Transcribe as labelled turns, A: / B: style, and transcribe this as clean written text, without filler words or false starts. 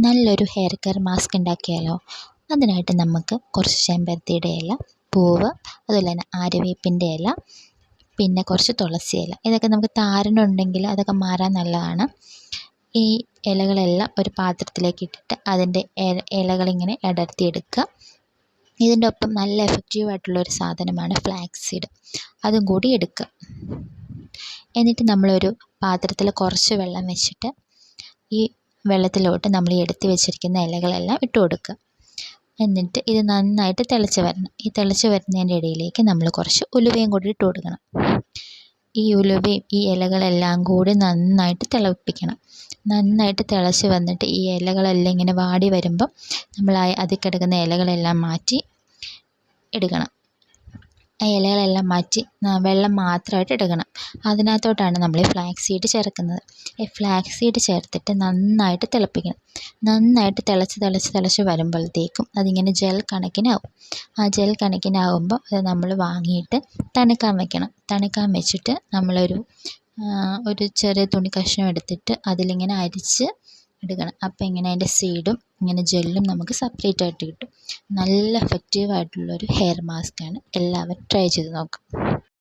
A: നല്ലൊരു hair care mask ഉണ്ടാക്കിയാലോ? അതിനായിട്ട് നമുക്ക് കുറച്ച് ചെമ്പരത്തിയുടെ ഇല, പൂവ്, അതുപോലെ തന്നെ ആര്യവേപ്പിൻ്റെ ഇല, പിന്നെ കുറച്ച് തുളസി ഇല. ഇതൊക്കെ നമുക്ക് താരനുണ്ടെങ്കിൽ അതൊക്കെ മാറാൻ നല്ലതാണ്. ഈ ഇലകളെല്ലാം ഒരു പാത്രത്തിലേക്ക് ഇട്ടിട്ട് അതിൻ്റെ ഇലകളിങ്ങനെ അടർത്തിയെടുക്കുക. ഇതിൻ്റെ ഒപ്പം നല്ല എഫക്റ്റീവായിട്ടുള്ളൊരു സാധനമാണ് ഫ്ലാക്സ് സീഡ്, അതും കൂടി എടുക്കുക. എന്നിട്ട് നമ്മളൊരു പാത്രത്തിൽ കുറച്ച് വെള്ളം വെച്ചിട്ട് ഈ വെള്ളത്തിലോട്ട് നമ്മൾ എടുത്ത് വെച്ചിരിക്കുന്ന ഇലകളെല്ലാം ഇട്ട് കൊടുക്കുക. എന്നിട്ട് ഇത് നന്നായിട്ട് തിളച്ച് വരണം. ഈ തിളച്ച് വരുന്നതിൻ്റെ ഇടയിലേക്ക് നമ്മൾ കുറച്ച് ഉലുവയും കൂടി ഇട്ട് കൊടുക്കണം. ഈ ഉലുവയും ഈ ഇലകളെല്ലാം കൂടി നന്നായിട്ട് തിളപ്പിക്കണം. നന്നായിട്ട് തിളച്ച് വന്നിട്ട് ഈ ഇലകളെല്ലാം ഇങ്ങനെ വാടി വരുമ്പം നമ്മൾ അതിൽ കിടക്കുന്ന ഇലകളെല്ലാം മാറ്റി എടുക്കണം. ആ ഇലകളെല്ലാം മാറ്റി വെള്ളം മാത്രമായിട്ട് എടുക്കണം. അതിനകത്തോട്ടാണ് നമ്മൾ ഈ ഫ്ലാക്സ് സീഡ് ചേർക്കുന്നത്. ഈ ഫ്ലാക്സ് സീഡ് ചേർത്തിട്ട് നന്നായിട്ട് തിളപ്പിക്കണം. നന്നായിട്ട് തിളച്ച് വരുമ്പോഴത്തേക്കും അതിങ്ങനെ ജെൽ കണക്കിനാവും. ആ ജെൽ കണക്കിനാവുമ്പോൾ അത് നമ്മൾ വാങ്ങിയിട്ട് തണുക്കാൻ വെക്കണം. തണുക്കാൻ വെച്ചിട്ട് നമ്മളൊരു ചെറിയ തുണി കഷ്ണം എടുത്തിട്ട് അതിലിങ്ങനെ അരിച്ച് എടുക്കണം. അപ്പോൾ ഇങ്ങനെ അതിൻ്റെ സീഡും ഇങ്ങനെ ജെല്ലും നമുക്ക് സെപ്പറേറ്റ് ആയിട്ട് കിട്ടും. നല്ല എഫക്റ്റീവായിട്ടുള്ളൊരു ഹെയർ മാസ്കാണ്. എല്ലാവരും ട്രൈ ചെയ്ത് നോക്കാം.